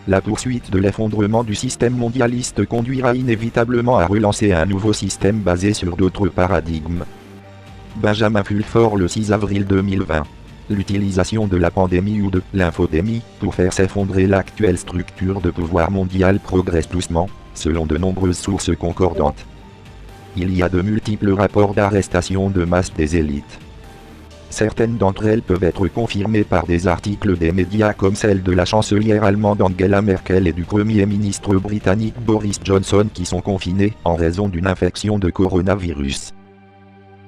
La poursuite de l'effondrement du système mondialiste conduira inévitablement à relancer un nouveau système basé sur d'autres paradigmes. Benjamin Fulford le 6 avril 2020. L'utilisation de la pandémie ou de l'infodémie pour faire s'effondrer l'actuelle structure de pouvoir mondial progresse doucement, selon de nombreuses sources concordantes. Il y a de multiples rapports d'arrestation de masse des élites. Certaines d'entre elles peuvent être confirmées par des articles des médias comme celle de la chancelière allemande Angela Merkel et du Premier ministre britannique Boris Johnson qui sont confinés en raison d'une infection de coronavirus.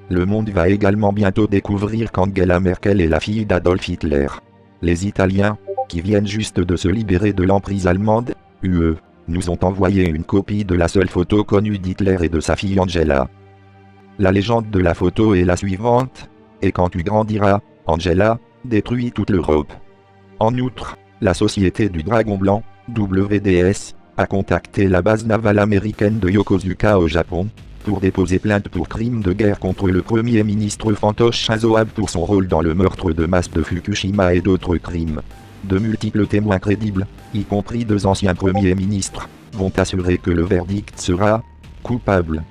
Le monde va également bientôt découvrir qu'Angela Merkel est la fille d'Adolf Hitler. Les Italiens, qui viennent juste de se libérer de l'emprise allemande, UE, nous ont envoyé une copie de la seule photo connue d'Hitler et de sa fille Angela. La légende de la photo est la suivante. Et quand tu grandiras, Angela, détruis toute l'Europe. En outre, la Société du Dragon Blanc, WDS, a contacté la base navale américaine de Yokosuka au Japon, pour déposer plainte pour crime de guerre contre le Premier ministre fantoche Shinzo Abe pour son rôle dans le meurtre de masse de Fukushima et d'autres crimes. De multiples témoins crédibles, y compris 2 anciens premiers ministres, vont assurer que le verdict sera coupable.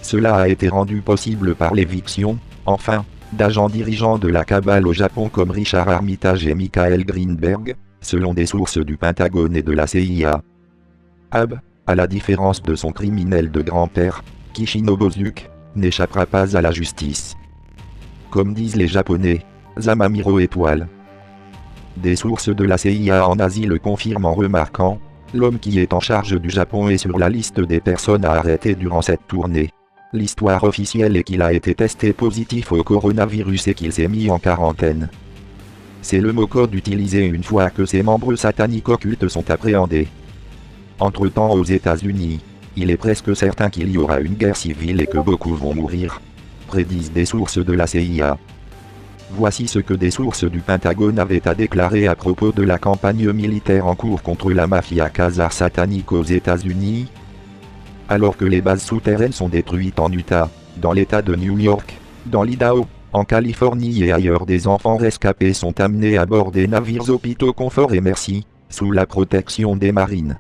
Cela a été rendu possible par l'éviction, enfin, d'agents dirigeants de la cabale au Japon comme Richard Armitage et Michael Greenberg, selon des sources du Pentagone et de la CIA. Abe, à la différence de son criminel de grand-père, Kishino Bozuke, n'échappera pas à la justice. Comme disent les Japonais, Zamamiro étoile. Des sources de la CIA en Asie le confirment en remarquant, l'homme qui est en charge du Japon est sur la liste des personnes à arrêter durant cette tournée. L'histoire officielle est qu'il a été testé positif au coronavirus et qu'il s'est mis en quarantaine. C'est le mot code utilisé une fois que ces membres sataniques occultes sont appréhendés. Entre-temps aux États-Unis, il est presque certain qu'il y aura une guerre civile et que beaucoup vont mourir, prédisent des sources de la CIA. Voici ce que des sources du Pentagone avaient à déclarer à propos de la campagne militaire en cours contre la mafia khazare satanique aux États-Unis. Alors que les bases souterraines sont détruites en Utah, dans l'État de New York, dans l'Idaho, en Californie et ailleurs, des enfants rescapés sont amenés à bord des navires hôpitaux Confort et Merci, sous la protection des marines.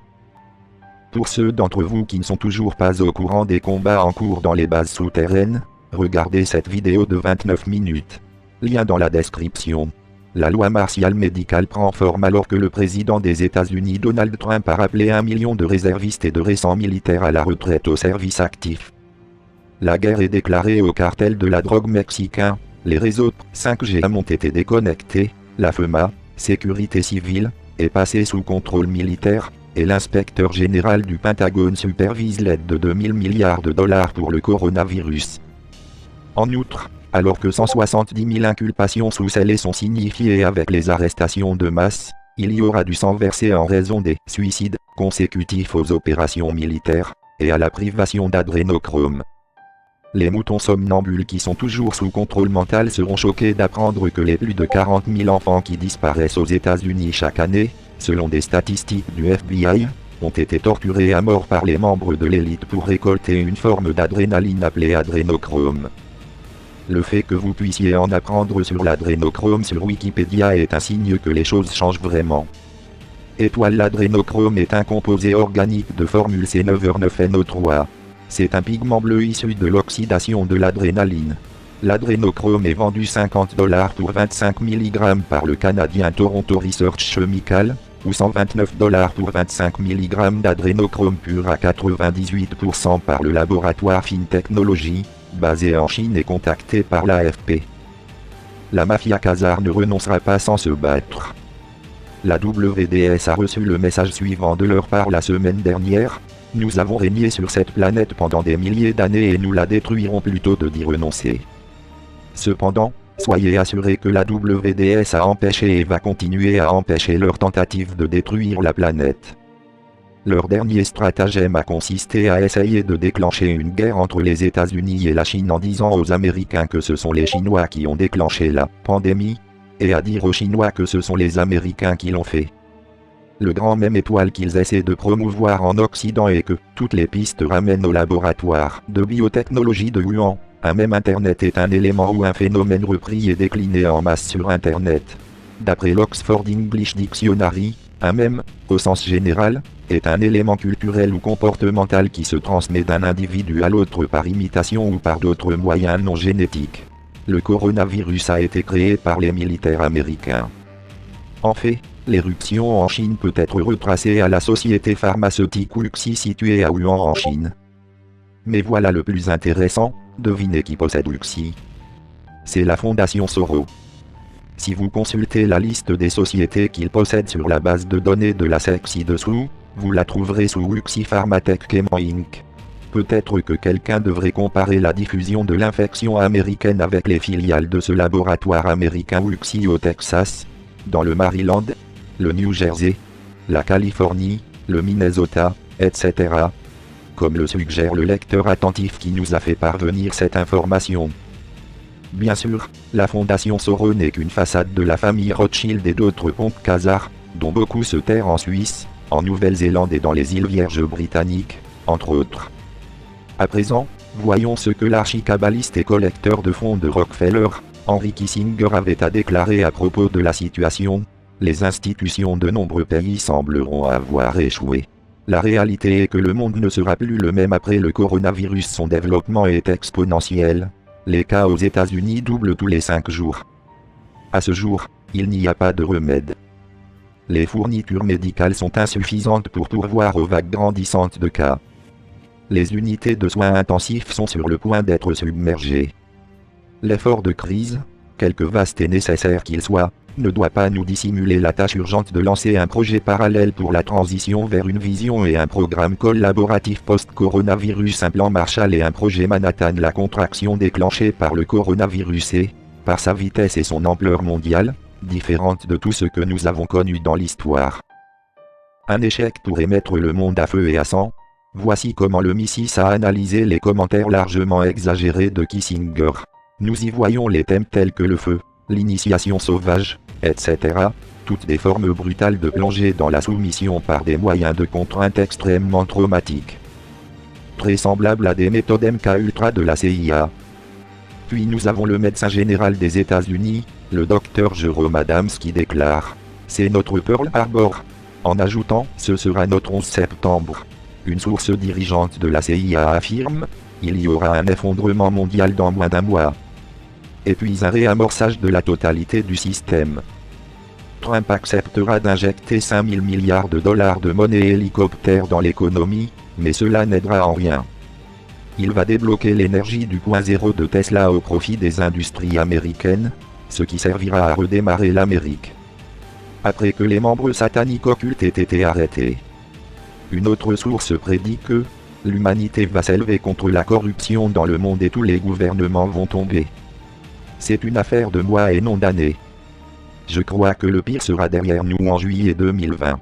Pour ceux d'entre vous qui ne sont toujours pas au courant des combats en cours dans les bases souterraines, regardez cette vidéo de 29 minutes. Lien dans la description. La loi martiale médicale prend forme alors que le président des États-Unis Donald Trump a rappelé 1 million de réservistes et de récents militaires à la retraite au service actif. La guerre est déclarée au cartel de la drogue mexicain, les réseaux 5G ont été déconnectés, la FEMA, sécurité civile, est passée sous contrôle militaire, et l'inspecteur général du Pentagone supervise l'aide de 2000 milliards de dollars pour le coronavirus. En outre, alors que 170 000 inculpations sous scellé sont signifiées avec les arrestations de masse, il y aura du sang versé en raison des suicides consécutifs aux opérations militaires et à la privation d'adrénochrome. Les moutons somnambules qui sont toujours sous contrôle mental seront choqués d'apprendre que les plus de 40 000 enfants qui disparaissent aux États-Unis chaque année, selon des statistiques du FBI, ont été torturés à mort par les membres de l'élite pour récolter une forme d'adrénaline appelée adrénochrome. Le fait que vous puissiez en apprendre sur l'adrénochrome sur Wikipédia est un signe que les choses changent vraiment. L'adrénochrome est un composé organique de formule C9R9NO3. C'est un pigment bleu issu de l'oxydation de l'adrénaline. L'adrénochrome est vendu $50 pour 25 mg par le Canadien Toronto Research Chemical, ou $129 pour 25 mg d'adrénochrome pur à 98% par le laboratoire Fin Technology, basé en Chine et contacté par l'AFP. La mafia khazare ne renoncera pas sans se battre. La WDS a reçu le message suivant de leur part la semaine dernière: nous avons régné sur cette planète pendant des milliers d'années et nous la détruirons plutôt que d'y renoncer. Cependant, soyez assurés que la WDS a empêché et va continuer à empêcher leur tentative de détruire la planète. Leur dernier stratagème a consisté à essayer de déclencher une guerre entre les États-Unis et la Chine en disant aux Américains que ce sont les Chinois qui ont déclenché la pandémie, et à dire aux Chinois que ce sont les Américains qui l'ont fait. Le grand même étoile qu'ils essaient de promouvoir en Occident est que toutes les pistes ramènent au laboratoire de biotechnologie de Wuhan. Un même Internet est un élément ou un phénomène repris et décliné en masse sur Internet. D'après l'Oxford English Dictionary, Un mème, au sens général, est un élément culturel ou comportemental qui se transmet d'un individu à l'autre par imitation ou par d'autres moyens non génétiques. Le coronavirus a été créé par les militaires américains. En fait, l'éruption en Chine peut être retracée à la société pharmaceutique WuXi située à Wuhan en Chine. Mais voilà le plus intéressant, devinez qui possède WuXi. C'est la Fondation Soros. Si vous consultez la liste des sociétés qu'il possède sur la base de données de la SEC ci-dessous, vous la trouverez sous WuXi Pharmatech Chemo Inc. Peut-être que quelqu'un devrait comparer la diffusion de l'infection américaine avec les filiales de ce laboratoire américain WuXi au Texas, dans le Maryland, le New Jersey, la Californie, le Minnesota, etc. Comme le suggère le lecteur attentif qui nous a fait parvenir cette information. Bien sûr, la Fondation Soros n'est qu'une façade de la famille Rothschild et d'autres pompes Khazars, dont beaucoup se terrent en Suisse, en Nouvelle-Zélande et dans les îles Vierges britanniques, entre autres. À présent, voyons ce que l'archicabaliste et collecteur de fonds de Rockefeller, Henry Kissinger avait à déclarer à propos de la situation. Les institutions de nombreux pays sembleront avoir échoué. La réalité est que le monde ne sera plus le même après le coronavirus. Son développement est exponentiel. Les cas aux États-Unis doublent tous les 5 jours. À ce jour, il n'y a pas de remède. Les fournitures médicales sont insuffisantes pour pourvoir aux vagues grandissantes de cas. Les unités de soins intensifs sont sur le point d'être submergées. L'effort de crise, quelque vaste et nécessaire qu'il soit, ne doit pas nous dissimuler la tâche urgente de lancer un projet parallèle pour la transition vers une vision et un programme collaboratif post-coronavirus, un plan Marshall et un projet Manhattan. La contraction déclenchée par le coronavirus est, par sa vitesse et son ampleur mondiale, différente de tout ce que nous avons connu dans l'histoire. Un échec pourrait mettre le monde à feu et à sang. Voici comment le Missis a analysé les commentaires largement exagérés de Kissinger. Nous y voyons les thèmes tels que le feu, l'initiation sauvage, etc., toutes des formes brutales de plonger dans la soumission par des moyens de contrainte extrêmement traumatiques. Très semblables à des méthodes MK-Ultra de la CIA. Puis nous avons le médecin général des États-Unis, le docteur Jerome Adams qui déclare « C'est notre Pearl Harbor », en ajoutant « Ce sera notre 11 septembre ». Une source dirigeante de la CIA affirme « Il y aura un effondrement mondial dans moins d'un mois ». Et puis un réamorçage de la totalité du système. Trump acceptera d'injecter 5 000 milliards de dollars de monnaie hélicoptère dans l'économie, mais cela n'aidera en rien. Il va débloquer l'énergie du point zéro de Tesla au profit des industries américaines, ce qui servira à redémarrer l'Amérique. Après que les membres sataniques occultes aient été arrêtés. Une autre source prédit que l'humanité va s'élever contre la corruption dans le monde et tous les gouvernements vont tomber. C'est une affaire de mois et non d'années. Je crois que le pire sera derrière nous en juillet 2020.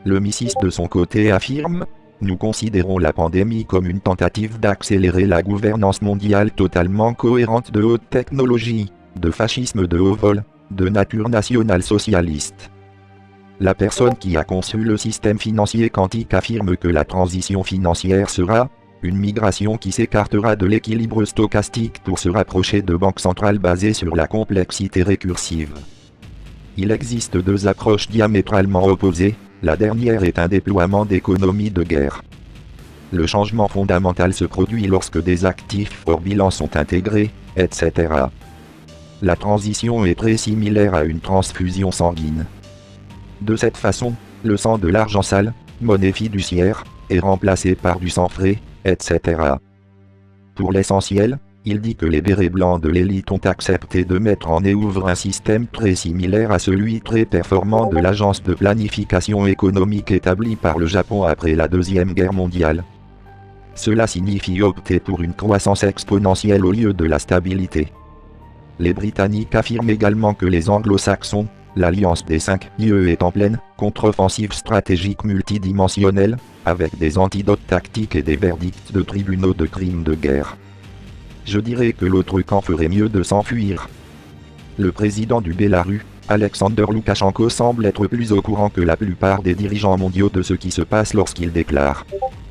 Le Missis de son côté affirme « Nous considérons la pandémie comme une tentative d'accélérer la gouvernance mondiale totalement cohérente de haute technologie, de fascisme de haut vol, de nature nationale-socialiste. » La personne qui a conçu le système financier quantique affirme que la transition financière sera une migration qui s'écartera de l'équilibre stochastique pour se rapprocher de banques centrales basées sur la complexité récursive. Il existe deux approches diamétralement opposées, la dernière est un déploiement d'économies de guerre. Le changement fondamental se produit lorsque des actifs hors bilan sont intégrés, etc. La transition est très similaire à une transfusion sanguine. De cette façon, le sang de l'argent sale, monnaie fiduciaire, est remplacé par du sang frais, etc. Pour l'essentiel, il dit que les bérets blancs de l'élite ont accepté de mettre en œuvre un système très similaire à celui très performant de l'agence de planification économique établie par le Japon après la Deuxième Guerre mondiale. Cela signifie opter pour une croissance exponentielle au lieu de la stabilité. Les Britanniques affirment également que les Anglo-Saxons, l'Alliance des 5 IE est en pleine contre-offensive stratégique multidimensionnelle, avec des antidotes tactiques et des verdicts de tribunaux de crimes de guerre. Je dirais que l'autre camp ferait mieux de s'enfuir. Le président du Bélarus, Alexander Loukachenko, semble être plus au courant que la plupart des dirigeants mondiaux de ce qui se passe lorsqu'il déclare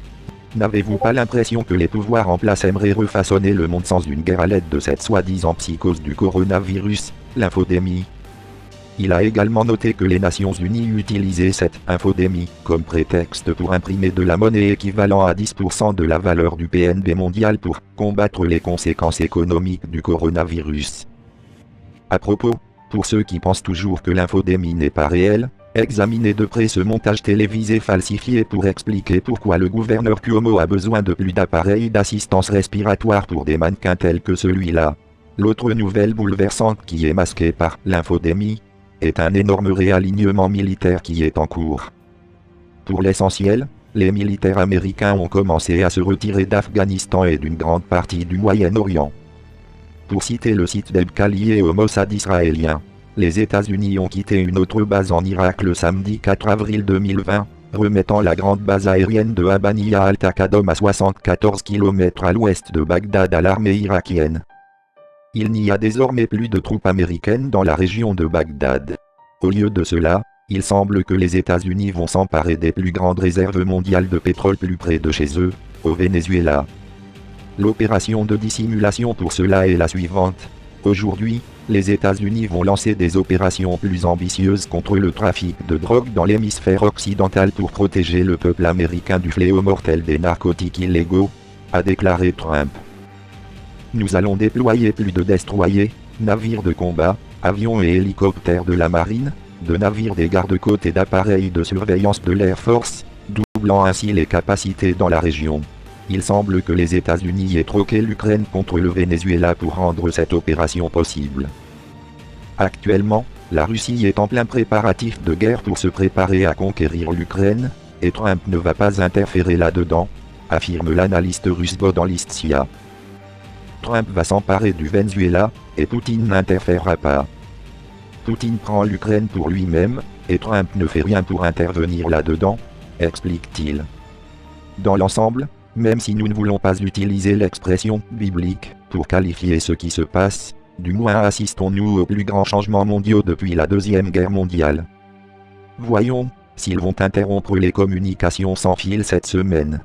« N'avez-vous pas l'impression que les pouvoirs en place aimeraient refaçonner le monde sans une guerre à l'aide de cette soi-disant psychose du coronavirus, l'infodémie ?» Il a également noté que les Nations Unies utilisaient cette infodémie comme prétexte pour imprimer de la monnaie équivalent à 10% de la valeur du PNB mondial pour combattre les conséquences économiques du coronavirus. À propos, pour ceux qui pensent toujours que l'infodémie n'est pas réelle, examinez de près ce montage télévisé falsifié pour expliquer pourquoi le gouverneur Cuomo a besoin de plus d'appareils d'assistance respiratoire pour des mannequins tels que celui-là. L'autre nouvelle bouleversante qui est masquée par l'infodémie est un énorme réalignement militaire qui est en cours. Pour l'essentiel, les militaires américains ont commencé à se retirer d'Afghanistan et d'une grande partie du Moyen-Orient. Pour citer le site d'Ebka lié au Mossad israélien, les États-Unis ont quitté une autre base en Irak le samedi 4 avril 2020, remettant la grande base aérienne de Habaniya al-Taqadom à 74 km à l'ouest de Bagdad à l'armée irakienne. Il n'y a désormais plus de troupes américaines dans la région de Bagdad. Au lieu de cela, il semble que les États-Unis vont s'emparer des plus grandes réserves mondiales de pétrole plus près de chez eux, au Venezuela. L'opération de dissimulation pour cela est la suivante. Aujourd'hui, les États-Unis vont lancer des opérations plus ambitieuses contre le trafic de drogue dans l'hémisphère occidental pour protéger le peuple américain du fléau mortel des narcotiques illégaux, a déclaré Trump. Nous allons déployer plus de destroyers, navires de combat, avions et hélicoptères de la marine, de navires des gardes-côtes et d'appareils de surveillance de l'Air Force, doublant ainsi les capacités dans la région. Il semble que les États-Unis aient troqué l'Ukraine contre le Venezuela pour rendre cette opération possible. Actuellement, la Russie est en plein préparatif de guerre pour se préparer à conquérir l'Ukraine, et Trump ne va pas interférer là-dedans, affirme l'analyste russe Bohdan Listsia. Trump va s'emparer du Venezuela, et Poutine n'interférera pas. Poutine prend l'Ukraine pour lui-même, et Trump ne fait rien pour intervenir là-dedans, explique-t-il. Dans l'ensemble, même si nous ne voulons pas utiliser l'expression « biblique » pour qualifier ce qui se passe, du moins assistons-nous aux plus grands changements mondiaux depuis la Deuxième Guerre mondiale. Voyons, s'ils vont interrompre les communications sans fil cette semaine.